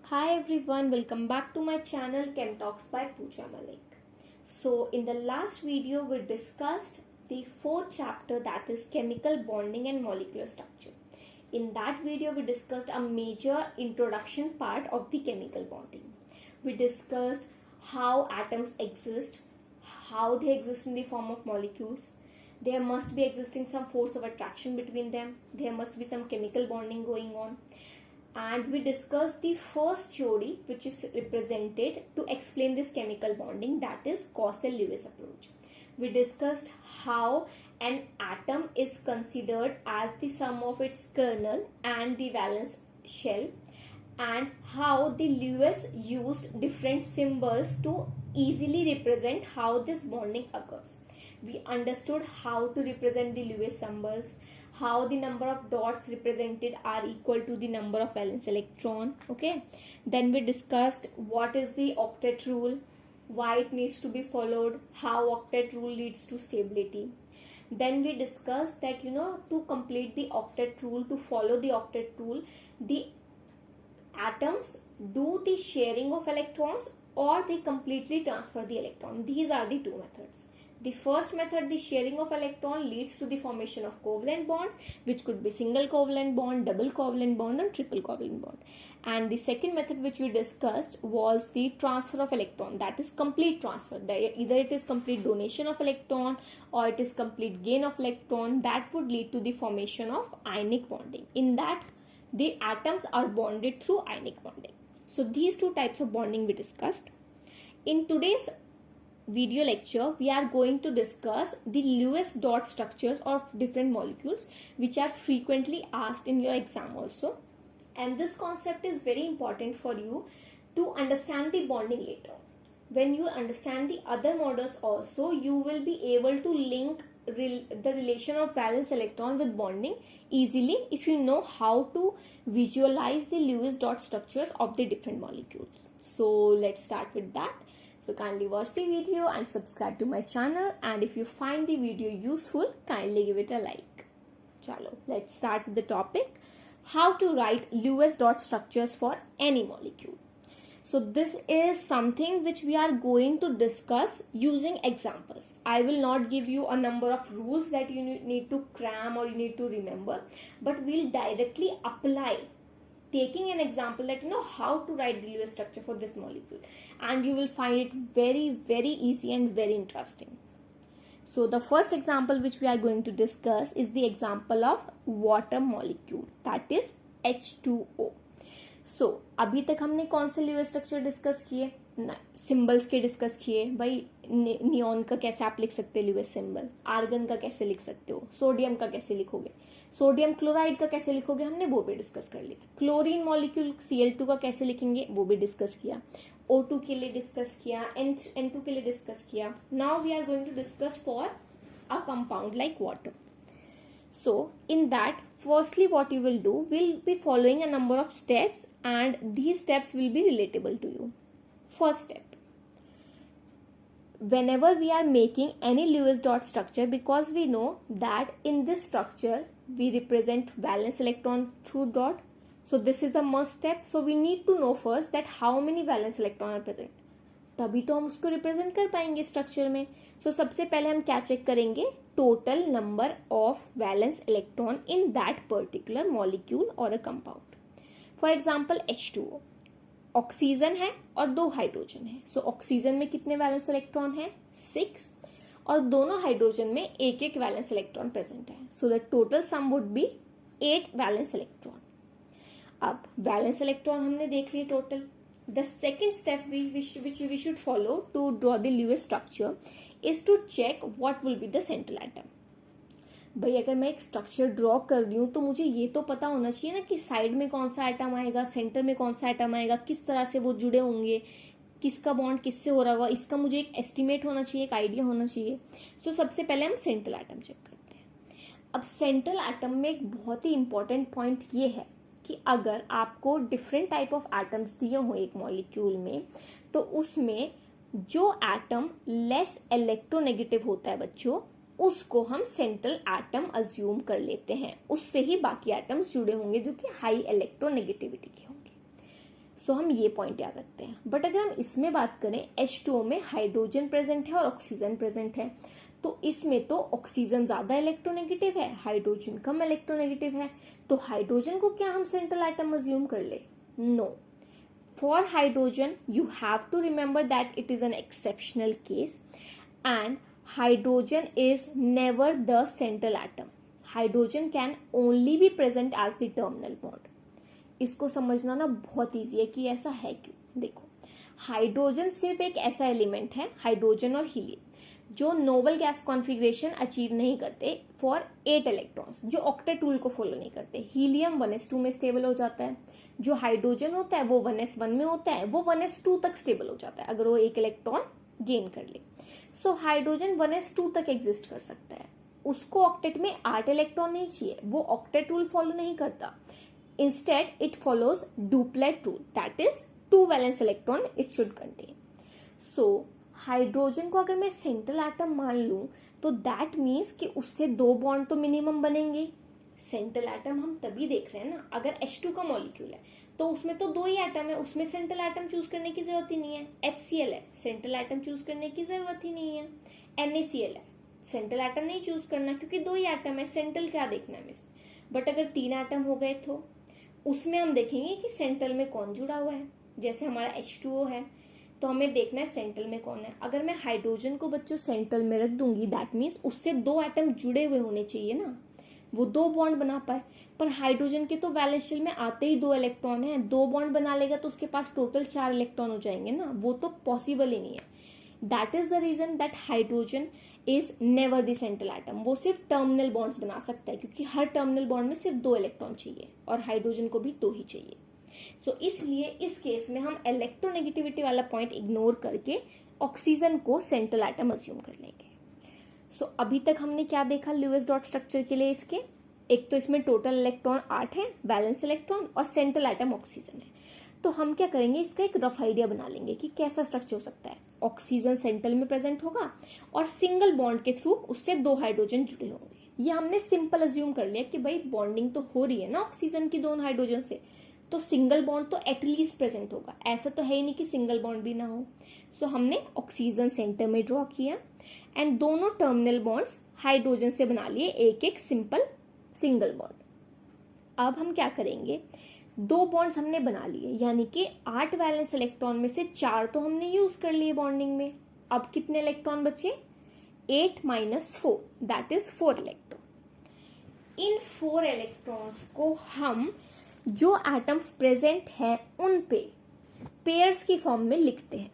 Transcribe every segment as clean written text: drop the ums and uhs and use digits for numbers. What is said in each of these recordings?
Hi everyone, welcome back to my channel Chem Talks by Pooja Malik. So in the last video we discussed the fourth chapter, that is chemical bonding and molecular structure. In that video we discussed a major introduction part of the chemical bonding. We discussed how atoms exist, how they exist in the form of molecules. There must be existing some force of attraction between them. There must be some chemical bonding going on. And we discussed the first theory which is represented to explain this chemical bonding, that is Cornelius approach. We discussed how an atom is considered as the sum of its kernel and the valence shell, and how the Lewis used different symbols to easily represent how this bonding occurs. We understood how to represent the Lewis symbols, how the number of dots represented are equal to the number of valence electron. Okay, then we discussed what is the octet rule, why it needs to be followed, how octet rule leads to stability. Then we discussed that to complete the octet rule, to follow the octet rule, the atoms do the sharing of electrons or they completely transfer the electron. These are the two methods. The first method, the sharing of electron, leads to the formation of covalent bonds, which could be single covalent bond, double covalent bond, and triple covalent bond. And the second method which we discussed was the transfer of electron, that is complete transfer. Either it is complete donation of electron or it is complete gain of electron. That would lead to the formation of ionic bonding. In that, the atoms are bonded through ionic bonding. So these two types of bonding we discussed. In today's video lecture, we are going to discuss the Lewis dot structures of different molecules, which are frequently asked in your exam also. And this concept is very important for you to understand the bonding later. When you understand the other models also, you will be able to link the relation of valence electron with bonding easily if you know how to visualize the Lewis dot structures of the different molecules. So let's start with that. So kindly watch the video and subscribe to my channel, and if you find the video useful, kindly give it a like. Chalo, let's start with the topic, how to write Lewis dot structures for any molecule. So this is something which we are going to discuss using examples. I will not give you a number of rules that you need to cram or you need to remember, but we'll directly apply, taking an example that how to write the Lewis structure for this molecule, and you will find it very easy and very interesting. So the first example which we are going to discuss is the example of water molecule, that is H2O. So अभी तक हमने कौन से Lewis structure discuss किए? Symbols के discuss किए. भाई neon का कैसे आप लिख सकते हैं Lewis सिंबल, आर्गन का कैसे लिख सकते हो, सोडियम का कैसे लिखोगे, सोडियम क्लोराइड का कैसे लिखोगे, हमने वो भी डिस्कस कर लिया. क्लोरीन मॉलिक्यूल Cl2 का कैसे लिखेंगे वो भी डिस्कस किया. O2 के लिए डिस्कस किया, N2 के लिए डिस्कस किया. Now we are going to discuss for a compound like water. So in that, firstly what you will do, will be following a number of steps, and these steps will be relatable to you. First step, whenever we are making any Lewis dot structure, because we know that in this structure we represent valence electron through dot, so this is a must step. So we need to know first that how many valence electron are present, तभी तो हम उसको represent कर पाएंगे structure में. सो सबसे पहले हम क्या चेक करेंगे, total number of valence electron in that particular molecule और a compound. For example H2O, oxygen है और 2 हाइड्रोजन है. सो ऑक्सीजन में कितने वैलेंस इलेक्ट्रॉन है? 6, और दोनों हाइड्रोजन में एक वैलेंस इलेक्ट्रॉन प्रेजेंट है. So the total sum would be 8 valence electron. अब वैलेंस इलेक्ट्रॉन हमने देख लिए total. The second step which we should follow to draw the Lewis structure is to check what will be the central atom. भाई अगर मैं एक structure draw कर रही हूँ तो मुझे ये तो पता होना चाहिए ना कि साइड में कौन सा एटम आएगा, सेंटर में कौन सा एटम आएगा, किस तरह से वो जुड़े होंगे, किसका बॉन्ड किससे हो रहा होगा, इसका मुझे एक एस्टिमेट होना चाहिए, एक आइडिया होना चाहिए. सो सबसे पहले हम सेंट्रल एटम चेक करते हैं. अब सेंट्रल एटम में एक बहुत ही इंपॉर्टेंट पॉइंट ये है कि अगर आपको डिफरेंट टाइप ऑफ एटम्स दिए हो एक मॉलिक्यूल में, तो उसमें जो एटम लेस इलेक्ट्रोनेगेटिव होता है बच्चों, उसको हम सेंट्रल एटम अज्यूम कर लेते हैं. उससे ही बाकी एटम्स जुड़े होंगे जो कि हाई इलेक्ट्रोनेगेटिविटी के होंगे. सो हम ये पॉइंट याद रखते हैं। बट अगर हम इसमें बात करें, H2O में हाइड्रोजन प्रेजेंट है और ऑक्सीजन प्रेजेंट है, तो इसमें तो ऑक्सीजन ज्यादा इलेक्ट्रोनेगेटिव है, हाइड्रोजन कम इलेक्ट्रोनेगेटिव है। तो हाइड्रोजन को क्या हम सेंट्रल एटम अज्यूम कर ले? No. For hydrogen you have to remember that it is an exceptional case and hydrogen is never the central atom. Hydrogen can only be present as the terminal bond. इसको समझना ना बहुत easy है कि ऐसा है क्यों। देखो, हाइड्रोजन सिर्फ एक ऐसा एलिमेंट है, हाइड्रोजन और हीलियम, जो नोबल गैस कॉन्फ़िगरेशन अचीव नहीं करते फॉर 8 इलेक्ट्रॉन्स, जो ऑक्टेट रूल को फॉलो नहीं करते। हीलियम 1s2 में स्टेबल हो जाता है, जो हाइड्रोजन होता है वो 1s1 में होता है, वो 1s2 तक स्टेबल हो जाता है अगर वो एक इलेक्ट्रॉन गेन कर ले। सो हाइड्रोजन 1s2 तक एग्जिस्ट कर सकता है, उसको ऑक्टेट में 8 इलेक्ट्रॉन नहीं चाहिए, वो ऑक्टेट रूल फॉलो नहीं करता। Instead, it follows duplet rule, that is 2 valence electron it should contain. So, hydrogen को अगर मैं सेंट्रल एटम मान लूं तो दैट मीन्स कि उससे 2 बॉन्ड तो मिनिमम बनेंगे। सेंट्रल एटम हम तभी देख रहे हैं ना, अगर H2 का मॉलिक्यूल है तो उसमें तो 2 ही एटम है, उसमें सेंट्रल एटम चूज करने की जरूरत ही नहीं है। HCl है, सेंट्रल एटम चूज करने की जरूरत ही नहीं है। NaCl है, सेंट्रल एटम नहीं चूज करना क्योंकि 2 ही एटम है, सेंट्रल क्या देखना है हमें। बट अगर 3 एटम हो गए तो उसमें हम देखेंगे कि सेंट्रल में कौन जुड़ा हुआ है। जैसे हमारा H2O है तो हमें देखना है सेंट्रल में कौन है। अगर मैं हाइड्रोजन को बच्चों सेंट्रल में रख दूंगी, दैट मीन्स उससे 2 एटम जुड़े हुए होने चाहिए ना, वो 2 बॉन्ड बना पाए। पर हाइड्रोजन के तो वैलेंस शेल में आते ही 2 इलेक्ट्रॉन है, 2 बॉन्ड बना लेगा तो उसके पास टोटल 4 इलेक्ट्रॉन हो जाएंगे ना, वो तो पॉसिबल ही नहीं है। That is the reason that hydrogen is never the central atom. वो सिर्फ टर्मिनल बॉन्ड्स बना सकता है क्योंकि हर टर्मिनल बॉन्ड में सिर्फ 2 इलेक्ट्रॉन चाहिए और हाइड्रोजन को भी 2 ही चाहिए। सो इसलिए इस केस में हम इलेक्ट्रोनेगेटिविटी वाला पॉइंट इग्नोर करके ऑक्सीजन को सेंट्रल एटम अज्यूम कर लेंगे। सो अभी तक हमने क्या देखा लुईस डॉट स्ट्रक्चर के लिए? इसके एक तो इसमें टोटल इलेक्ट्रॉन 8 है, वैलेंस इलेक्ट्रॉन, और सेंट्रल एटम ऑक्सीजन है। तो हम क्या करेंगे, इसका एक रफ आइडिया बना लेंगे कि कैसा स्ट्रक्चर हो सकता है। ऑक्सीजन सेंट्रल में प्रेजेंट होगा और सिंगल बॉन्ड के थ्रू उससे 2 हाइड्रोजन जुड़े होंगे। ये हमने सिंपल अज्यूम कर लिया कि भाई बॉन्डिंग तो हो रही है ना ऑक्सीजन की 2 हाइड्रोजन से, तो सिंगल बॉन्ड तो एटलीस्ट प्रेजेंट होगा। ऐसा तो है ही नहीं कि सिंगल बॉन्ड भी ना हो। सो हमने ऑक्सीजन सेंटर में ड्रॉ किया एंड दोनों टर्मिनल बॉन्ड्स हाइड्रोजन से बना लिए एक एक सिंपल सिंगल बॉन्ड। अब हम क्या करेंगे, 2 बॉन्ड्स हमने बना लिए, यानी कि 8 वैलेंस इलेक्ट्रॉन में से 4 तो हमने यूज कर लिए बॉन्डिंग में। अब कितने इलेक्ट्रॉन बचे? 8 - 4, that is 4 electron. In 4 electrons को हम जो एटम्स प्रेजेंट हैं उन पे पेयर्स की फॉर्म में लिखते हैं।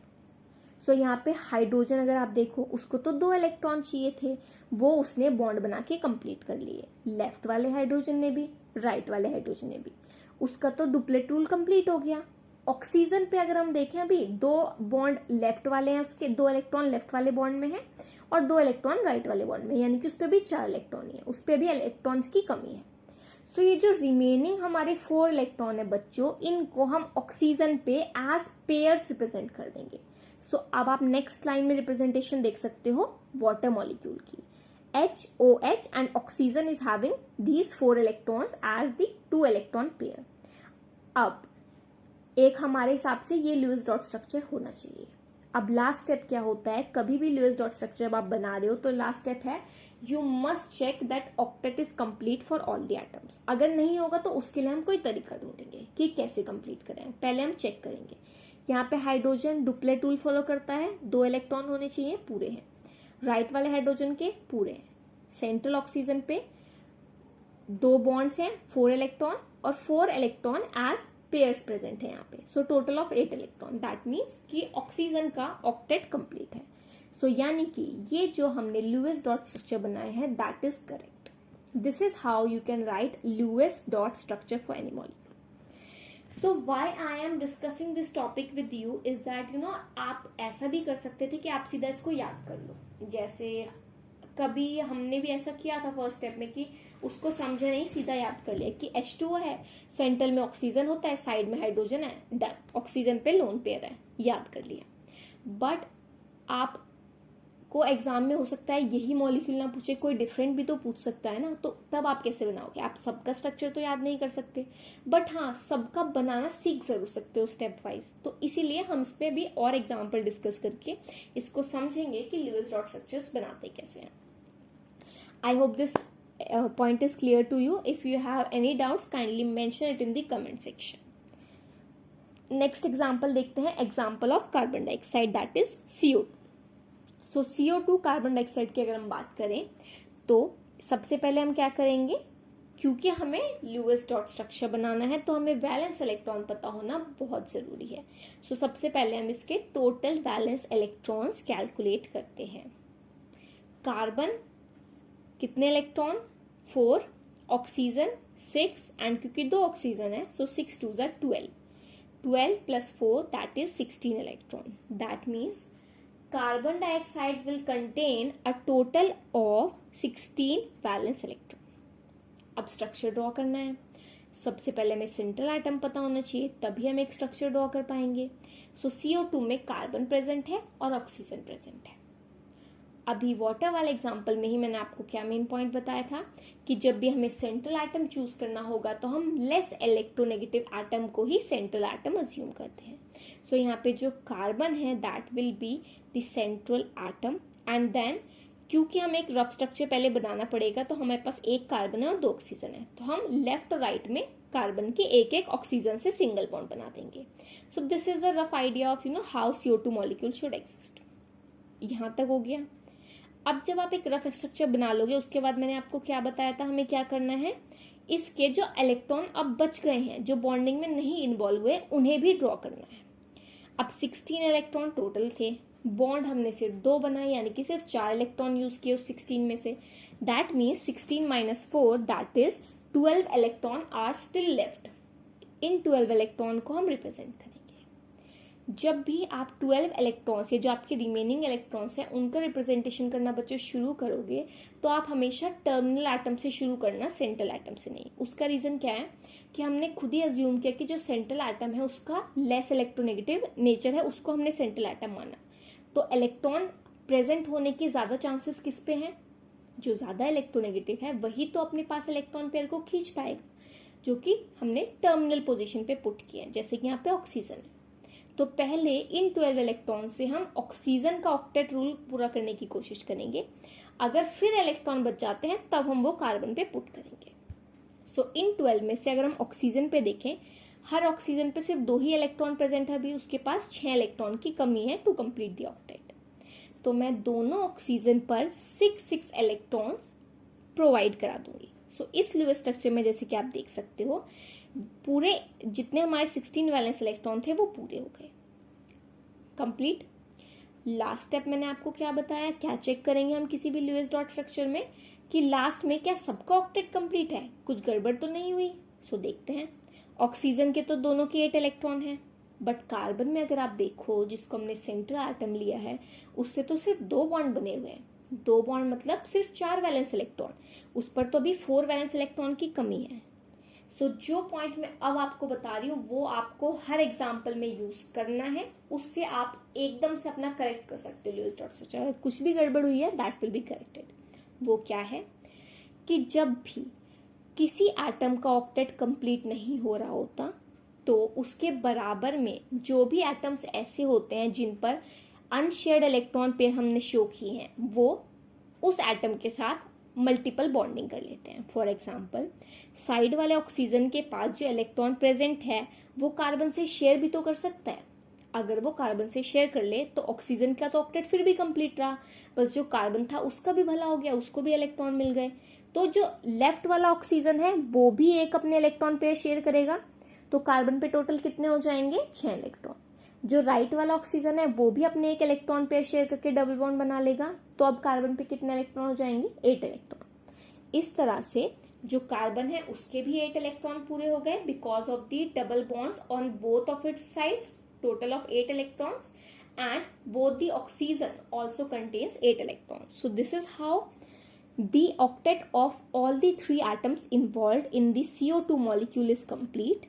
सो यहाँ पे हाइड्रोजन अगर आप देखो, उसको तो 2 इलेक्ट्रॉन चाहिए थे, वो उसने बॉन्ड बना के कंप्लीट कर लिए। लेफ्ट वाले हाइड्रोजन ने भी, राइट वाले हाइड्रोजन ने भी, उसका तो डुप्लेट रूल कंप्लीट हो गया। ऑक्सीजन पे अगर हम देखें, अभी 2 बॉन्ड लेफ्ट वाले हैं, उसके 2 इलेक्ट्रॉन लेफ्ट वाले बॉन्ड में है और 2 इलेक्ट्रॉन राइट वाले बॉन्ड में, यानी कि उस पर भी 4 इलेक्ट्रॉन ही है, उस पर भी इलेक्ट्रॉन्स की कमी है। सो ये जो रिमेनिंग हमारे 4 इलेक्ट्रॉन है बच्चों, इनको हम ऑक्सीजन पे एज पेयर्स रिप्रेजेंट कर देंगे। सो अब आप नेक्स्ट लाइन में रिप्रेजेंटेशन देख सकते हो वाटर मॉलिक्यूल की। HOH and oxygen is having these 4 electrons as the 2 electron pair. अब एक हमारे हिसाब से ये लुईस डॉट स्ट्रक्चर होना चाहिए। अब लास्ट स्टेप क्या होता है, कभी भी लुईस डॉट स्ट्रक्चर जब आप बना रहे हो तो लास्ट स्टेप है you must check that octet is complete for all the atoms. अगर नहीं होगा तो उसके लिए हम कोई तरीका ढूंढेंगे कि कैसे कंप्लीट करें। पहले हम चेक करेंगे, यहाँ पे हाइड्रोजन डुप्लेट रूल फॉलो करता है, 2 इलेक्ट्रॉन होने चाहिए, पूरे हैं। राइट वाले हाइड्रोजन के पूरे हैं। सेंट्रल ऑक्सीजन पे 2 बॉन्ड्स हैं, 4 इलेक्ट्रॉन और 4 इलेक्ट्रॉन एज पेयर्स प्रेजेंट है यहाँ पे। So total of 8 electron, that means कि ऑक्सीजन का ऑक्टेट कंप्लीट है। सो यानी कि ये जो हमने लुईस डॉट स्ट्रक्चर बनाए हैं that is correct. This is how you can write Lewis dot structure for any molecule. So why I am discussing this topic with you is that आप ऐसा भी कर सकते थे कि आप सीधा इसको याद कर लो। जैसे कभी हमने भी ऐसा किया था फर्स्ट स्टेप में कि उसको समझे नहीं, सीधा याद कर लिया कि H2O है, सेंट्रल में ऑक्सीजन होता है, साइड में हाइड्रोजन है, डन, ऑक्सीजन पे लोन पेयर है, याद कर लिया। बट आप आपको एग्जाम में हो सकता है यही मॉलिक्यूल ना पूछे, कोई डिफरेंट भी तो पूछ सकता है ना, तो तब आप कैसे बनाओगे? आप सबका स्ट्रक्चर तो याद नहीं कर सकते, बट हाँ सबका बनाना सीख जरूर सकते हो स्टेप वाइज। तो इसीलिए हम इस पे भी और एग्जाम्पल डिस्कस करके इसको समझेंगे कि ल्यूइस डॉट स्ट्रक्चर्स बनाते कैसे हैं। आई hope this point is clear to you. If you have any doubts, kindly mention it in the comment section. Next example देखते हैं, example of carbon dioxide, that is CO2. So CO2 carbon dioxide की अगर हम बात करें तो सबसे पहले हम क्या करेंगे, क्योंकि हमें ल्यूइस डॉट स्ट्रक्चर बनाना है तो हमें वैलेंस इलेक्ट्रॉन पता होना बहुत जरूरी है। सो सबसे पहले हम इसके टोटल वैलेंस इलेक्ट्रॉन्स कैलकुलेट करते हैं। कार्बन कितने इलेक्ट्रॉन, 4, ऑक्सीजन 6, एंड क्योंकि 2 ऑक्सीजन है सो 6 2 ज़ा 12, 12 plus 4 that is 16 electron. That means carbon dioxide will contain a total of 16 valence electron. अब स्ट्रक्चर ड्रॉ करना है। सबसे पहले हमें सेंट्रल एटम पता होना चाहिए, तभी हम एक स्ट्रक्चर ड्रॉ कर पाएंगे। सो CO2 में कार्बन प्रेजेंट है और ऑक्सीजन प्रेजेंट है। अभी वाटर वाले एग्जाम्पल में ही मैंने आपको क्या मेन पॉइंट बताया था कि जब भी हमें सेंट्रल एटम चूज करना होगा तो हम लेस इलेक्ट्रोनेगेटिव एटम को ही सेंट्रल एटम अज्यूम करते हैं। सो यहाँ पे जो कार्बन है that will be the central atom, and then क्योंकि हमें एक रफ स्ट्रक्चर पहले बनाना पड़ेगा तो हमारे पास एक कार्बन है और 2 ऑक्सीजन है, तो हम लेफ्ट और राइट में कार्बन के एक एक ऑक्सीजन से सिंगल बॉन्ड बना देंगे। So this is the rough idea of how CO2 molecule should exist. यहाँ तक हो गया। अब जब आप एक रफ स्ट्रक्चर बना लोगे उसके बाद मैंने आपको क्या बताया था, हमें क्या करना है, इसके जो इलेक्ट्रॉन अब बच गए हैं जो बॉन्डिंग में नहीं इन्वॉल्व हुए उन्हें भी ड्रॉ करना है। अब 16 इलेक्ट्रॉन टोटल थे, बॉन्ड हमने सिर्फ 2 बनाए यानी कि सिर्फ 4 इलेक्ट्रॉन यूज किए उस 16 में से। That means 16 minus 4 that is 12 electron are still left. इन 12 इलेक्ट्रॉन को हम रिप्रेजेंट करेंगे। जब भी आप 12 इलेक्ट्रॉन्स या जो आपके रिमेनिंग इलेक्ट्रॉन्स हैं उनका रिप्रेजेंटेशन करना बच्चों शुरू करोगे तो आप हमेशा टर्मिनल एटम से शुरू करना, सेंट्रल एटम से नहीं। उसका रीजन क्या है कि हमने खुद ही अज्यूम किया कि जो सेंट्रल एटम है उसका लेस इलेक्ट्रोनेगेटिव नेचर है, उसको हमने सेंट्रल एटम माना। तो इलेक्ट्रॉन प्रेजेंट होने के ज्यादा चांसेस किस पे हैं, जो ज्यादा इलेक्ट्रोनेगेटिव है वही तो अपने पास इलेक्ट्रॉन पेयर को खींच पाएगा, जो कि हमने टर्मिनल पोजीशन पे पुट किया है, जैसे कि यहाँ पे ऑक्सीजन है। तो पहले इन 12 इलेक्ट्रॉन से हम ऑक्सीजन का ऑक्टेट रूल पूरा करने की कोशिश करेंगे। अगर फिर इलेक्ट्रॉन बच जाते हैं तब हम वो कार्बन पे पुट करेंगे। सो इन 12 में से अगर हम ऑक्सीजन पे देखें, हर ऑक्सीजन पे सिर्फ 2 ही इलेक्ट्रॉन प्रेजेंट है, अभी उसके पास 6 इलेक्ट्रॉन की कमी है टू कंप्लीट द ऑक्टेट। तो मैं दोनों ऑक्सीजन पर 6 इलेक्ट्रॉन्स प्रोवाइड करा दूंगी। सो इस ल्यूइस स्ट्रक्चर में जैसे कि आप देख सकते हो पूरे जितने हमारे 16 वैलेंस इलेक्ट्रॉन थे वो पूरे हो गए, कंप्लीट। लास्ट स्टेप मैंने आपको क्या बताया, क्या चेक करेंगे हम किसी भी ल्यूइस डॉट स्ट्रक्चर में कि लास्ट में क्या सबका ऑक्टेट कंप्लीट है, कुछ गड़बड़ तो नहीं हुई। सो देखते हैं। ऑक्सीजन के तो दोनों के 8 इलेक्ट्रॉन हैं, बट कार्बन में अगर आप देखो जिसको हमने सेंट्रल एटम लिया है उससे तो सिर्फ 2 बॉन्ड बने हुए हैं। 2 बॉन्ड मतलब सिर्फ 4 वैलेंस इलेक्ट्रॉन, उस पर तो अभी 4 वैलेंस इलेक्ट्रॉन की कमी है। सो जो पॉइंट मैं अब आपको बता रही हूँ वो आपको हर एग्जाम्पल में यूज करना है, उससे आप एकदम से अपना करेक्ट कर सकते हो ल्यूइस डॉट स्ट्रक्चर। अगर कुछ भी गड़बड़ हुई है दैट विल बी करेक्टेड। वो क्या है कि जब भी किसी एटम का ऑक्टेट कंप्लीट नहीं हो रहा होता तो उसके बराबर में जो भी एटम्स ऐसे होते हैं जिन पर अनशेयर्ड इलेक्ट्रॉन पेयर हमने शो किए हैं वो उस एटम के साथ मल्टीपल बॉन्डिंग कर लेते हैं। फॉर एग्जाम्पल साइड वाले ऑक्सीजन के पास जो इलेक्ट्रॉन प्रेजेंट है वो कार्बन से शेयर भी तो कर सकता है। अगर वो कार्बन से शेयर कर ले तो ऑक्सीजन का तो ऑक्टेट फिर भी कंप्लीट रहा, बस जो कार्बन था उसका भी भला हो गया, उसको भी इलेक्ट्रॉन मिल गए। तो जो लेफ्ट वाला ऑक्सीजन है वो भी एक अपने इलेक्ट्रॉन पेयर शेयर करेगा, तो कार्बन पे टोटल कितने हो जाएंगे, 6 इलेक्ट्रॉन। जो राइट वाला ऑक्सीजन है वो भी अपने एक इलेक्ट्रॉन पेयर शेयर करके डबल बॉन्ड बना लेगा, तो अब कार्बन पे कितने इलेक्ट्रॉन हो जाएंगे, 8 इलेक्ट्रॉन। इस तरह से जो कार्बन है उसके भी 8 इलेक्ट्रॉन पूरे हो गए because of the double bonds on both of its sides, total of 8 electrons, and both the oxygen also contains 8 electrons. So this is how the octet of all the 3 atoms involved in the CO2 molecule is complete.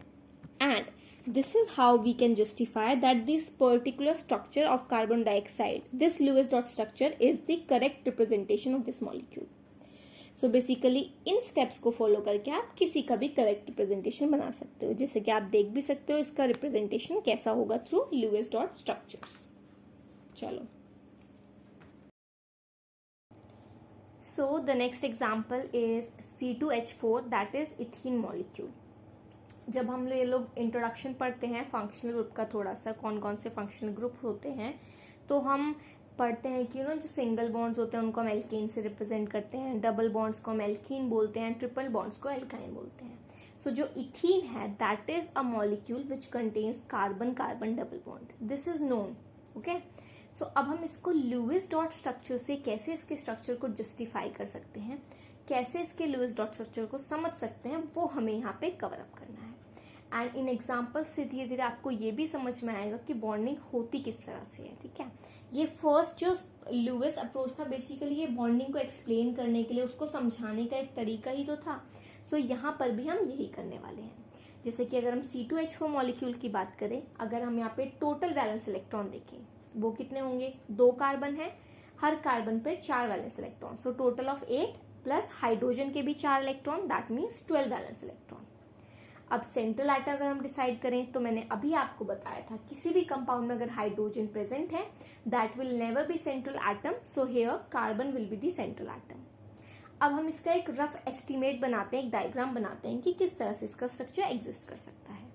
And this is how we can justify that this particular structure of carbon dioxide, this Lewis dot structure is the correct representation of this molecule. So basically in steps को follow करके आप किसी का भी correct representation बना सकते हो, जैसे कि आप देख भी सकते हो इसका representation कैसा होगा through Lewis dot structures. चलो. So the next example is C2H4, that is ethene molecule. जब हम ये लोग इंट्रोडक्शन पढ़ते हैं फंक्शनल ग्रुप का, थोड़ा सा कौन कौन से फंक्शनल ग्रुप होते हैं, तो हम पढ़ते हैं कि जो सिंगल बॉन्ड्स होते हैं उनको हम एल्कीन से रिप्रेजेंट करते हैं, डबल बॉन्ड्स को हम एल्कीन बोलते हैं, ट्रिपल बॉन्ड्स को एल्काइन बोलते हैं. सो जो इथीन है that is a molecule which contains carbon carbon double bond. This is known. Okay, so अब हम इसको लुईस डॉट स्ट्रक्चर से कैसे इसके स्ट्रक्चर को जस्टिफाई कर सकते हैं, कैसे इसके लुईस डॉट स्ट्रक्चर को समझ सकते हैं, वो हमें यहाँ पे कवर अप करना है. एंड इन एग्जाम्पल्स से धीरे धीरे आपको ये भी समझ में आएगा कि बॉन्डिंग होती किस तरह से है. ठीक है, ये फर्स्ट जो लुईस अप्रोच था बेसिकली ये बॉन्डिंग को एक्सप्लेन करने के लिए, उसको समझाने का एक तरीका ही तो था. सो यहाँ पर भी हम यही करने वाले हैं. जैसे कि अगर हम C2H4 मॉलिक्यूल की बात करें, अगर हम यहाँ पे टोटल वैलेंस इलेक्ट्रॉन देखें, वो कितने होंगे, 2 कार्बन है, हर कार्बन पे 4 valence electron. So total of 8 plus hydrogen के भी 4 electron, that means 12 valence electron. अब सेंट्रल एटम अगर हम डिसाइड करें तो मैंने अभी आपको बताया था किसी भी कंपाउंड में अगर हाइड्रोजन प्रेजेंट है that will never be central atom. So here carbon will be the central atom. अब हम इसका एक रफ एस्टिमेट बनाते हैं, एक डायग्राम बनाते हैं कि किस तरह से इसका स्ट्रक्चर एग्जिस्ट कर सकता है.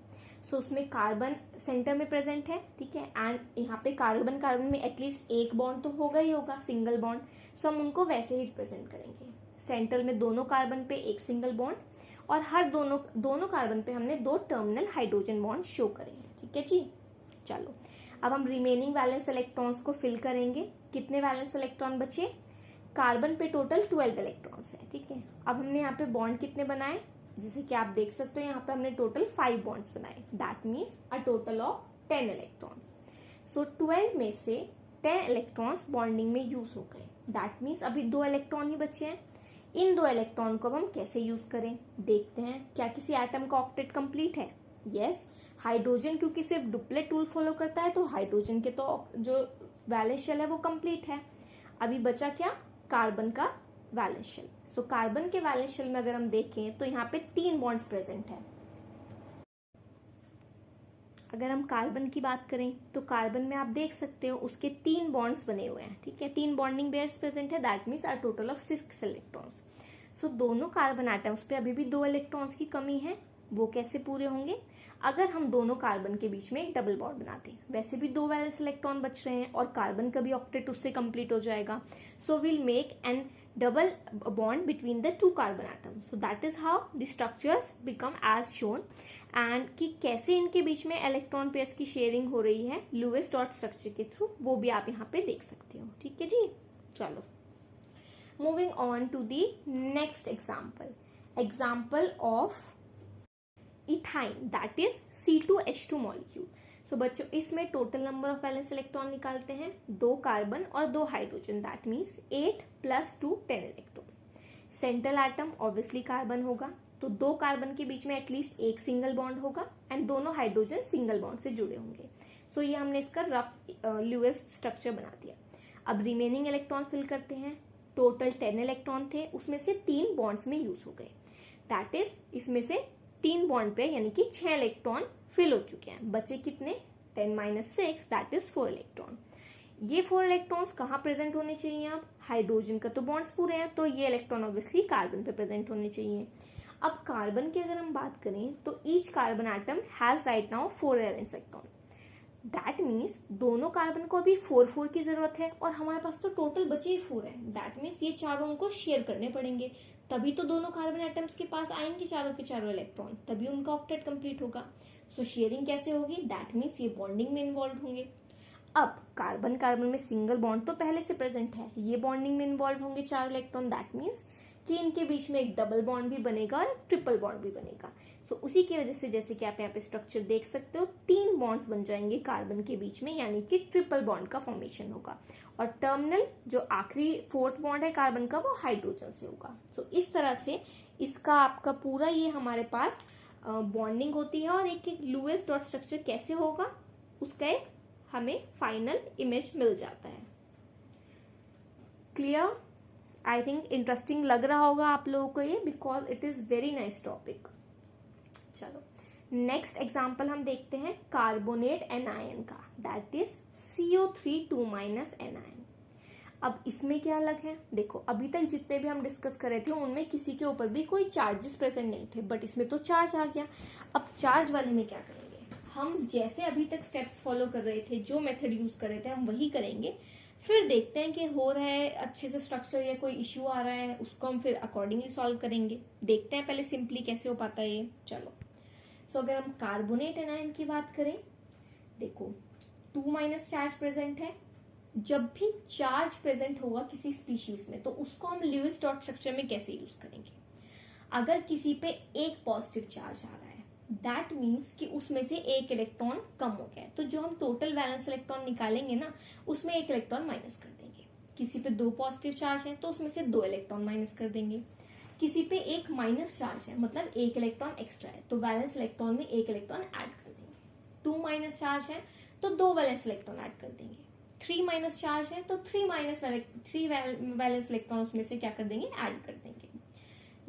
सो उसमें कार्बन सेंटर में प्रेजेंट है. ठीक है, एंड यहाँ पे कार्बन कार्बन में एटलीस्ट एक बॉन्ड तो होगा ही होगा, सिंगल बॉन्ड. सो हम उनको वैसे ही रिप्रेजेंट करेंगे. सेंटर में दोनों कार्बन पे एक सिंगल बॉन्ड और हर दोनों कार्बन पे हमने 2 टर्मिनल हाइड्रोजन बॉन्ड शो करे हैं. ठीक है जी, चलो अब हम रिमेनिंग वैलेंस इलेक्ट्रॉन्स को फिल करेंगे. कितने वैलेंस इलेक्ट्रॉन बचे, कार्बन पे टोटल 12 इलेक्ट्रॉन्स हैं. ठीक है, अब हमने यहाँ पे बॉन्ड कितने बनाए, जैसे कि आप देख सकते हो यहाँ पे हमने टोटल 5 बॉन्ड्स बनाए, that means a total of 10 electrons. So 12 में से 10 इलेक्ट्रॉन्स बॉन्डिंग में यूज हो गए, दैट मीन्स अभी 2 इलेक्ट्रॉन ही बचे हैं. इन 2 इलेक्ट्रॉन को अब हम कैसे यूज करें देखते हैं. क्या किसी एटम का ऑक्टेट कंप्लीट है? यस. हाइड्रोजन क्योंकि सिर्फ डुप्लेट रूल फॉलो करता है तो हाइड्रोजन के तो जो वैलेंस शेल है वो कंप्लीट है. अभी बचा क्या, कार्बन का वैलेंस शेल. सो कार्बन के वैलेंस शेल में अगर हम देखें तो यहाँ पे 3 बॉन्ड्स प्रेजेंट है. अगर हम कार्बन की बात करें तो कार्बन में आप देख सकते हो उसके 3 बॉन्ड्स बने हुए हैं. ठीक है, 3 बॉन्डिंग पेयर्स प्रेजेंट है, that means a total of 6 electrons. So दोनों कार्बन एटम्स पे अभी भी 2 इलेक्ट्रॉन्स की कमी है. वो कैसे पूरे होंगे, अगर हम दोनों कार्बन के बीच में एक डबल बॉन्ड बनाते हैं. वैसे भी 2 वैलेंस इलेक्ट्रॉन बच रहे हैं और कार्बन का भी ऑक्टेट उससे कंप्लीट हो जाएगा. So will make an double bond between the 2 carbon atoms. So that is how the structures become as shown. And कि कैसे इनके बीच में इलेक्ट्रॉन पेयर्स की शेयरिंग हो रही है लुईस डॉट स्ट्रक्चर के थ्रू, वो भी आप यहाँ पे देख सकते हो. ठीक है जी, चलो moving on to the next example of ethyne, that is C2H2 molecule. So बच्चों इसमें total number of valence electron निकालते हैं, 2 कार्बन और 2 hydrogen, that means 8 plus 2 10 electron. Central atom obviously carbon होगा, तो 2 कार्बन के बीच में एटलीस्ट एक सिंगल बॉन्ड होगा एंड दोनों हाइड्रोजन सिंगल बॉन्ड से जुड़े होंगे. सो ये हमने इसका रफ लुईस स्ट्रक्चर बना दिया. अब रिमेनिंग इलेक्ट्रॉन फिल करते हैं. टोटल 10 इलेक्ट्रॉन थे, उसमें से 3 बॉन्ड्स में यूज हो गए, दैट इज इसमें से 3 बॉन्ड पे यानी कि 6 इलेक्ट्रॉन फिल हो चुके हैं. बचे कितने, 10 - 6 दैट इज 4 इलेक्ट्रॉन. ये 4 इलेक्ट्रॉन्स कहाँ प्रेजेंट होने चाहिए, अब हाइड्रोजन का तो बॉन्ड्स पूरे हैं तो ये इलेक्ट्रॉन ऑब्वियसली कार्बन पे प्रेजेंट होने चाहिए. अब कार्बन की अगर हम बात करें तो each carbon atom has right now 4 valence electron. That means दोनों कार्बन को अभी 4 की जरूरत है और हमारे पास तो टोटल बचे ही 4 है. दैट मीन्स ये चारों उनको शेयर करने पड़ेंगे, तभी तो दोनों कार्बन एटम्स के पास आएंगे चारों के चारों इलेक्ट्रॉन, तभी उनका ऑक्टेट कंप्लीट होगा. सो शेयरिंग कैसे होगी, दैट मीन्स ये बॉन्डिंग में इन्वॉल्व होंगे. अब कार्बन कार्बन में सिंगल बॉन्ड तो पहले से प्रेजेंट है, ये बॉन्डिंग में इन्वॉल्व होंगे 4 इलेक्ट्रॉन, दैट मीन्स कि इनके बीच में एक डबल बॉन्ड भी बनेगा और ट्रिपल बॉन्ड भी बनेगा. सो उसी की वजह से जैसे कि आप यहाँ पे स्ट्रक्चर देख सकते हो 3 बॉन्ड्स बन जाएंगे कार्बन के बीच में, यानी कि ट्रिपल बॉन्ड का फॉर्मेशन होगा. और टर्मिनल जो आखिरी 4th बॉन्ड है कार्बन का वो हाइड्रोजन से होगा. सो इस तरह से इसका आपका पूरा ये हमारे पास बॉन्डिंग होती है और एक एक लुईस डॉट स्ट्रक्चर कैसे होगा उसका एक हमें फाइनल इमेज मिल जाता है। क्लियर? आई थिंक इंटरेस्टिंग लग रहा होगा आप लोगों को ये, because it is very nice topic. चलो नेक्स्ट एग्जाम्पल हम देखते हैं कार्बोनेट एनायन का, दैट इज CO3 2 एनायन। अब इसमें क्या अलग है, देखो अभी तक जितने भी हम डिस्कस कर रहे थे उनमें किसी के ऊपर भी कोई चार्जेस प्रेजेंट नहीं थे, बट इसमें तो चार्ज आ गया। अब चार्ज वाले में क्या करेंगे, हम जैसे अभी तक स्टेप्स फॉलो कर रहे थे, जो मेथड यूज कर रहे थे हम वही करेंगे, फिर देखते हैं कि हो रहा है अच्छे से स्ट्रक्चर या कोई इश्यू आ रहा है, उसको हम फिर अकॉर्डिंगली सॉल्व करेंगे। देखते हैं पहले सिंपली कैसे हो पाता है ये। चलो सो अगर हम कार्बोनेट एनायन की बात करें, देखो 2 चार्ज प्रेजेंट है। जब भी चार्ज प्रेजेंट होगा किसी स्पीशीज में तो उसको हम लुईस डॉट स्ट्रक्चर में कैसे यूज करेंगे, अगर किसी पे एक पॉजिटिव चार्ज आ रहा है दैट मीन्स कि उसमें से एक इलेक्ट्रॉन कम हो गया है, तो जो हम टोटल वैलेंस इलेक्ट्रॉन निकालेंगे ना उसमें एक इलेक्ट्रॉन माइनस कर देंगे। किसी पे 2 पॉजिटिव चार्ज है तो उसमें से 2 इलेक्ट्रॉन माइनस कर देंगे। किसी पे एक माइनस चार्ज है मतलब एक इलेक्ट्रॉन एक्स्ट्रा है तो वैलेंस इलेक्ट्रॉन में एक इलेक्ट्रॉन ऐड कर देंगे। 2 माइनस चार्ज है तो 2 वैलेंस इलेक्ट्रॉन ऐड कर देंगे। 3 माइनस चार्ज है तो 3 वैलेंस इलेक्ट्रॉन उसमें से क्या कर देंगे, ऐड कर देंगे।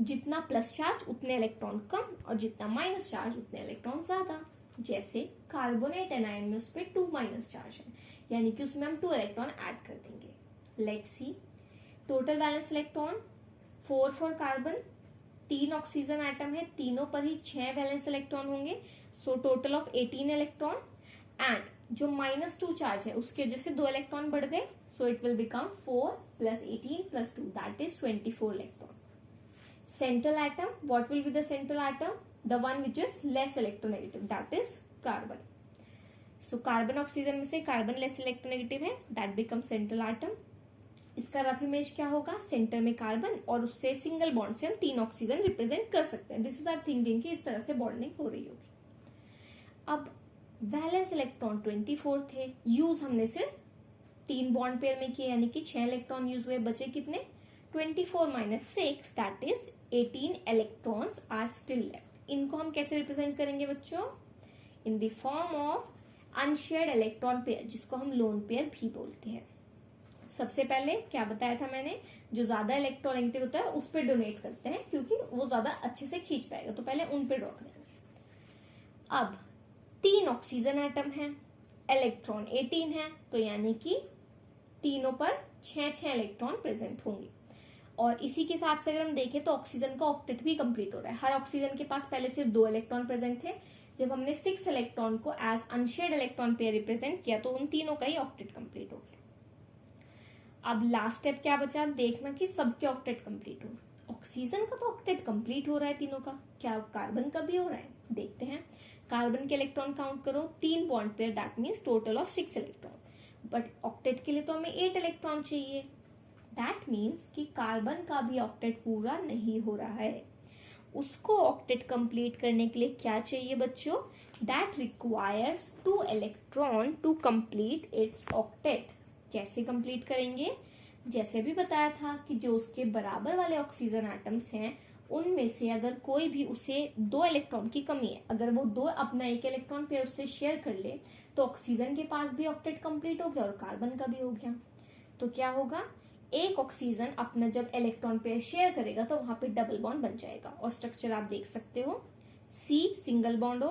जितना प्लस चार्ज उतने इलेक्ट्रॉन कम और जितना माइनस चार्ज उतने इलेक्ट्रॉन ज्यादा। जैसे कार्बोनेट एनायन में उस पर 2 माइनस चार्ज है यानी कि उसमें हम 2 इलेक्ट्रॉन ऐड कर देंगे। Let's see total valence electron 4 for carbon, 3 oxygen atom है, तीनों पर ही 6 वैलेंस इलेक्ट्रॉन होंगे, so total of 18 electron. And जो -2 चार्ज है उसके वजह से 2 इलेक्ट्रॉन बढ़ गए, so it will become 4 + 18 + 2 that is 24 electron. Central atom, what will be the central atom? The one which is less electronegative, that is carbon. So carbon oxygen में से carbon less electronegative है, that becomes central atom. इसका rough image क्या होगा, centre में carbon और उससे single bond से हम 3 ऑक्सीजन रिप्रेजेंट कर सकते हैं। दिस इज आवर थिंकिंग कि इस तरह से बॉन्डिंग हो रही होगी। अब वैलेंस इलेक्ट्रॉन 24 थे, यूज हमने सिर्फ 3 बॉन्ड पेयर में किए यानी कि 6 इलेक्ट्रॉन यूज हुए, बचे कितने 24 - 6 that is 18 electrons are still left. इनको हम कैसे रिप्रेजेंट करेंगे बच्चों, in the form of unshared electron pair जिसको हम लोन पेयर भी बोलते हैं। सबसे पहले क्या बताया था मैंने, जो ज्यादा इलेक्ट्रोनेगेटिव होता है उस पर डोनेट करते हैं क्योंकि वो ज्यादा अच्छे से खींच पाएगा, तो पहले उन पे ड्रॉ करेंगे। अब 3 ऑक्सीजन एटम है, इलेक्ट्रॉन 18 है, तो यानी कि तीनों पर 6 इलेक्ट्रॉन प्रेजेंट होंगे। और इसी के हिसाब से अगर हम देखें तो ऑक्सीजन का ऑक्टेट भी कंप्लीट हो रहा है। हर ऑक्सीजन के पास पहले सिर्फ 2 इलेक्ट्रॉन प्रेजेंट थे, जब हमने 6 इलेक्ट्रॉन को as unshared electron pair represent किया तो उन तीनों का ही ऑक्टेट कंप्लीट हो गया। अब लास्ट स्टेप क्या बचा, देखना कि सबके ऑक्टेट कंप्लीट हो। ऑक्सीजन का तो ऑक्टेट कंप्लीट हो रहा है तीनों का, क्या कार्बन का भी हो रहा है, देखते हैं। कार्बन के इलेक्ट्रॉन काउंट करो, 3 bond pair that means total of 6 electron, but octet के लिए तो हमें 8 इलेक्ट्रॉन चाहिए। दैट मीन्स कि कार्बन का भी ऑक्टेट पूरा नहीं हो रहा है। उसको ऑक्टेट कंप्लीट करने के लिए क्या चाहिए बच्चों, that requires 2 electron to complete its octet. कैसे कंप्लीट करेंगे, जैसे भी बताया था कि जो उसके बराबर वाले ऑक्सीजन एटम्स हैं उनमें से अगर कोई भी उसे 2 इलेक्ट्रॉन की कमी है, अगर वो 2 अपना 1 इलेक्ट्रॉन पेयर उससे शेयर कर ले तो ऑक्सीजन के पास भी ऑक्टेट कंप्लीट हो गया और कार्बन का भी हो गया। तो क्या होगा, एक ऑक्सीजन अपना जब इलेक्ट्रॉन पेयर शेयर करेगा तो वहां पे डबल बॉन्ड बन जाएगा और स्ट्रक्चर आप देख सकते हो, C सिंगल बॉन्ड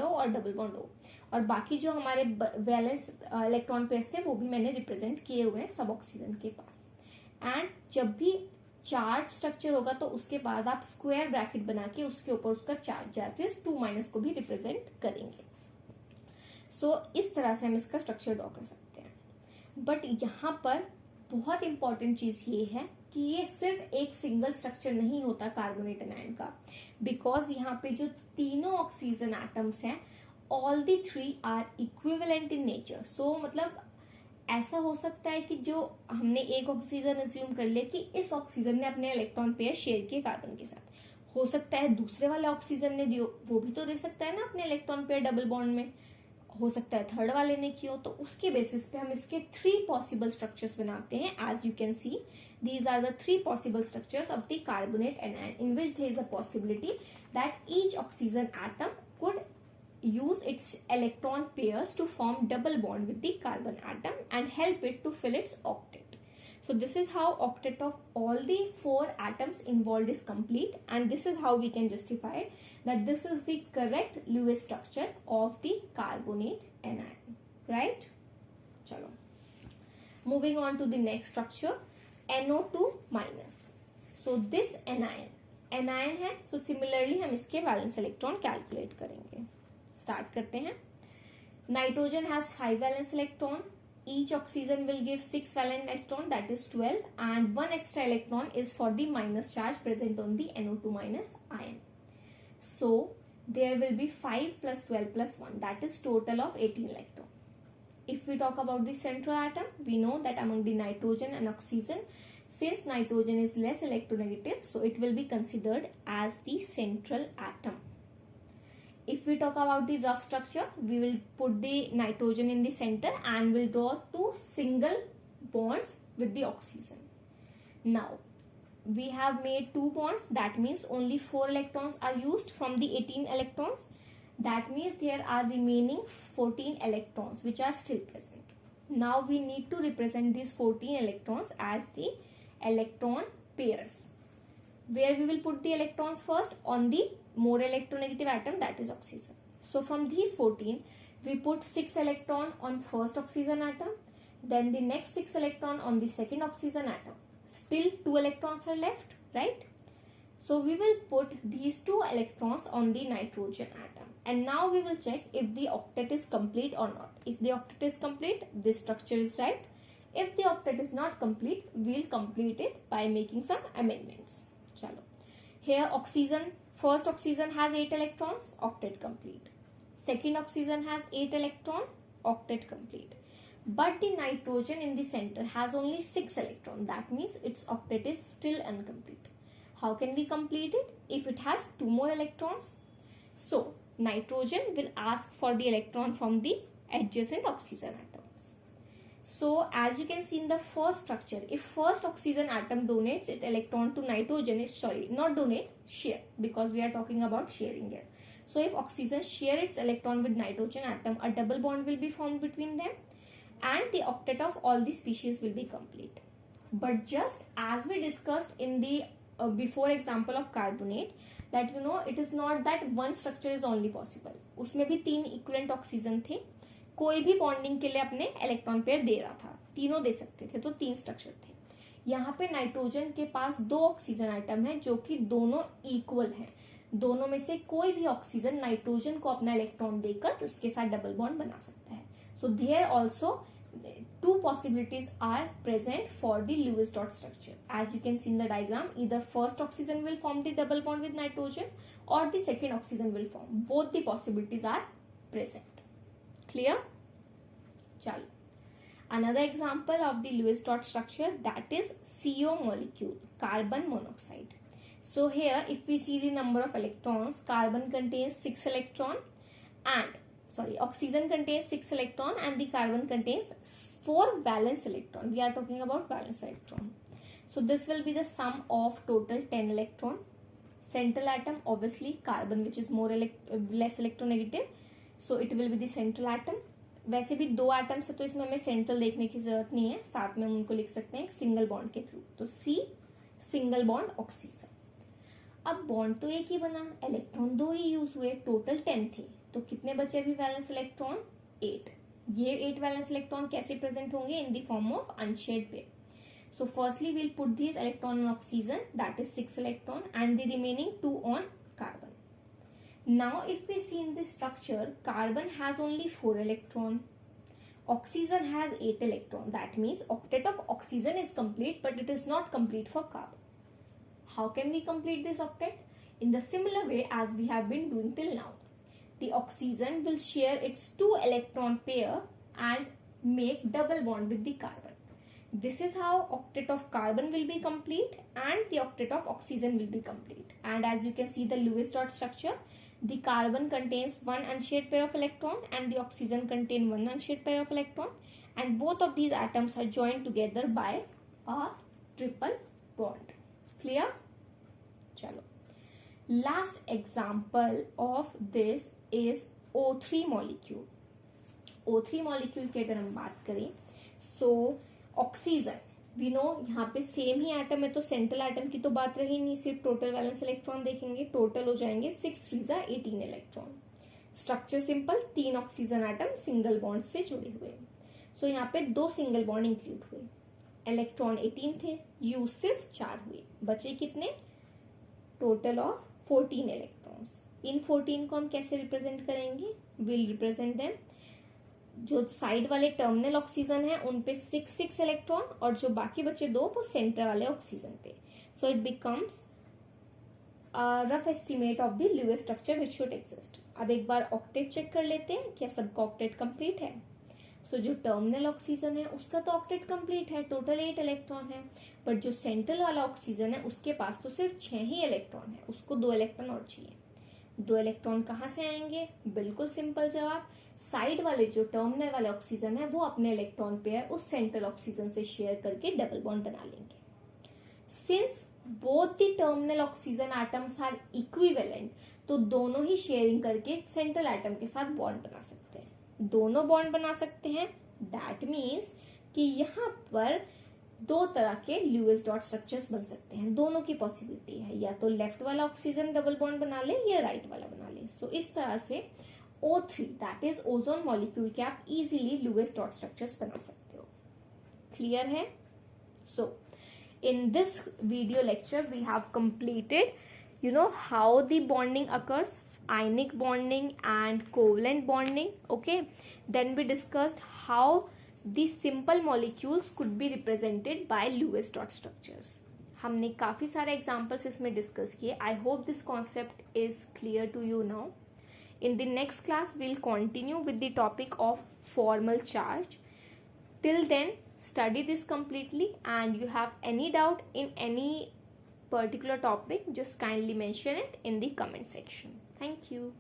हो और डबल बॉन्ड हो, और बाकी जो हमारे वैलेंस इलेक्ट्रॉन पेयर्स थे वो भी मैंने रिप्रेजेंट किए हुए हैं सब ऑक्सीजन के पास। एंड जब भी चार्ज स्ट्रक्चर होगा तो उसके बाद आप स्क्वायर ब्रैकेट बना के उसके ऊपर उसका चार्ज दैट इज 2 को भी रिप्रेजेंट करेंगे। सो इस तरह से हम इसका स्ट्रक्चर ड्रॉ कर सकते हैं। बट यहाँ पर बहुत इंपॉर्टेंट चीज ये है कि ये सिर्फ एक सिंगल स्ट्रक्चर नहीं होता कार्बोनेट एनायन का, बिकॉज यहाँ पे जो तीनों ऑक्सीजन एटम्स हैं all the 3 are equivalent in nature. So मतलब ऐसा हो सकता है कि जो हमने एक ऑक्सीजन अज्यूम कर ले कि इस ऑक्सीजन ने अपने इलेक्ट्रॉन पेयर शेयर किए कार्बन के साथ, हो सकता है दूसरे वाले ऑक्सीजन ने दियो वो भी तो दे सकता है ना अपने इलेक्ट्रॉन पेयर डबल बॉन्ड में, हो सकता है थर्ड वाले ने की हो, तो उसके बेसिस पे हम इसके 3 पॉसिबल स्ट्रक्चर्स बनाते हैं. As you can see, these are the 3 possible structures of the carbonate anion, in which there is a possibility that each oxygen atom could use its electron pairs to form double bond with the carbon atom and help it to fill its octet. So this is how octet of all the 4 atoms involved is complete, and this is how we can justify that this is the correct Lewis structure of the carbonate anion, right? Chalo. Moving on to the next structure, NO2 minus. So this anion है, so similarly हम इसके valence electron calculate करेंगे. Start करते हैं. Nitrogen has 5 valence electron. Each oxygen will give 6 valence electron, that is 12, and 1 extra electron is for the minus charge present on the NO2 minus ion. So there will be 5 plus 12 plus 1, that is total of 18 electron. If we talk about the central atom, we know that among the nitrogen and oxygen, since nitrogen is less electronegative, so it will be considered as the central atom. If we talk about the rough structure, we will put the nitrogen in the center and will draw 2 single bonds with the oxygen. Now, we have made 2 bonds, that means only 4 electrons are used from the 18 electrons. That means there are remaining 14 electrons which are still present. Now we need to represent these 14 electrons as the electron pairs. Where we will put the electrons first? On the more electronegative atom, that is oxygen. So from these 14, we put 6 electron on first oxygen atom, then the next 6 electron on the second oxygen atom. Still 2 electrons are left, right? So we will put these 2 electrons on the nitrogen atom, and now we will check if the octet is complete or not. If the octet is complete, this structure is right. If the octet is not complete, we will complete it by making some amendments. Chalo. Here oxygen, first oxygen has 8 electrons, octet complete. Second oxygen has 8 electron, octet complete. But the nitrogen in the center has only 6 electron. That means its octet is still incomplete. How can we complete it? If it has 2 more electrons, so nitrogen will ask for the electron from the adjacent oxygen atoms. So as you can see in the first structure, if first oxygen atom donates its electron to nitrogen, not donate, share, because we are talking about sharing here. So if oxygen share its electron with nitrogen atom, a double bond will be formed between them, and the octet of all the species will be complete. But just as we discussed in the before example of carbonate, that it is not that one structure is only possible. उसमें भी 3 equivalent oxygen थे, कोई भी bonding के लिए अपने electron pair दे रहा था, तीनों दे सकते थे, तो 3 structure थे. यहाँ पे नाइट्रोजन के पास 2 ऑक्सीजन आइटम है जो कि दोनों इक्वल हैं. दोनों में से कोई भी ऑक्सीजन नाइट्रोजन को अपना इलेक्ट्रॉन देकर उसके साथ डबल बॉन्ड बना सकता है. So there also 2 possibilities are present for the Lewis dot structure. As you can see in the diagram, either first oxygen will form the double bond with nitrogen or the second oxygen will form. Both the possibilities are present. Clear? Chalo. Another example of the Lewis dot structure, that is CO molecule, carbon monoxide. So here if we see the number of electrons, carbon contains 6 electron and oxygen contains 6 electron and the carbon contains 4 valence electron. We are talking about valence electron. So this will be the sum of total 10 electron. Central atom, obviously carbon, which is less electronegative, so it will be the central atom. वैसे भी 2 atoms है तो इसमें हमें central देखने की जरूरत नहीं है, साथ में हम उनको लिख सकते हैं एक सिंगल बॉन्ड के थ्रू. तो C सिंगल बॉन्ड ऑक्सीजन. अब बॉन्ड तो एक ही बना, इलेक्ट्रॉन 2 ही यूज हुए, टोटल 10 थे, तो कितने बचे अभी वैलेंस इलेक्ट्रॉन? 8. ये 8 वैलेंस इलेक्ट्रॉन कैसे प्रेजेंट होंगे? इन the form of unshared pair. So firstly we'll put these electron on oxygen, that is 6 electron, and the remaining 2 on carbon. Now if we see in this structure, carbon has only 4 electron, oxygen has 8 electron. That means octet of oxygen is complete, but it is not complete for carbon. How can we complete this octet? In the similar way as we have been doing till now. The oxygen will share its 2 electron pair and make double bond with the carbon. This is how octet of carbon will be complete and the octet of oxygen will be complete. And as you can see the Lewis dot structure, The carbon contains one unshared pair of electron and the oxygen contain one unshared pair of electron, and both of these atoms are joined together by a triple bond. Clear? चलो, last example of this is O3 molecule. O3 molecule की अगर हम बात करें, so oxygen we know यहाँ पे same ही atom है, तो सेंट्रल एटम की तो बात रही नहीं, सिर्फ टोटल वैलेंस इलेक्ट्रॉन देखेंगे, टोटल हो जाएंगे 6 3 18 electron. Structure simple, 3 oxygen atom single bond से जुड़े हुए. सो यहाँ पे 2 सिंगल बॉन्ड इंक्लूड हुए, इलेक्ट्रॉन 18 थे, यू सिर्फ 4 हुए, बचे कितने? Total of 14 electrons. इन 14 को हम कैसे रिप्रेजेंट करेंगे? विल रिप्रेजेंट देम, जो साइड वाले टर्मिनल ऑक्सीजन है उन पे 6 इलेक्ट्रॉन, और जो बाकी बचे 2 वो सेंटर वाले ऑक्सीजन पे. So it becomes rough estimate of the Lewis structure which should exist. अब एक बार ऑक्टेट चेक कर लेते हैं, क्या सबका ऑक्टेट कंप्लीट है? सो जो टर्मिनल ऑक्सीजन है उसका तो ऑक्टेट कंप्लीट है, टोटल 8 इलेक्ट्रॉन है, बट जो सेंट्रल वाला ऑक्सीजन है उसके पास तो सिर्फ 6 ही इलेक्ट्रॉन है, उसको 2 इलेक्ट्रॉन और चाहिए. 2 इलेक्ट्रॉन कहाँ से आएंगे? बिल्कुल सिंपल जवाब, साइड वाले जो टर्मिनल वाले ऑक्सीजन है वो अपने इलेक्ट्रॉन पेयर उस सेंट्रल ऑक्सीजन से शेयर करके डबल बॉन्ड बना लेंगे. Since both the terminal oxygen atoms are equivalent, तो दोनों ही शेयरिंग करके सेंट्रल एटम के साथ बॉन्ड बना सकते हैं, दोनों बॉन्ड बना सकते हैं. दैट मीन्स कि यहाँ पर 2 तरह के ल्यूइस डॉट स्ट्रक्चर्स बन सकते हैं, दोनों की पॉसिबिलिटी है, या तो लेफ्ट वाला ऑक्सीजन डबल बॉन्ड बना ले या राइट वाला बना ले. सो इस तरह से O3 that is ozone molecule के आप इजीली लुईस डॉट स्ट्रक्चर्स बना सकते हो. क्लियर है? सो in this video lecture we have completed how the bonding occurs, ionic bonding and covalent bonding. Okay, then we discussed how the simple molecules could be represented by Lewis dot structures. हमने काफी सारे examples इसमें discuss किए. I hope this concept is clear to you now. In the next class, we'll continue with the topic of formal charge. Till then, study this completely, and you have any doubt in any particular topic, just kindly mention it in the comment section. Thank you.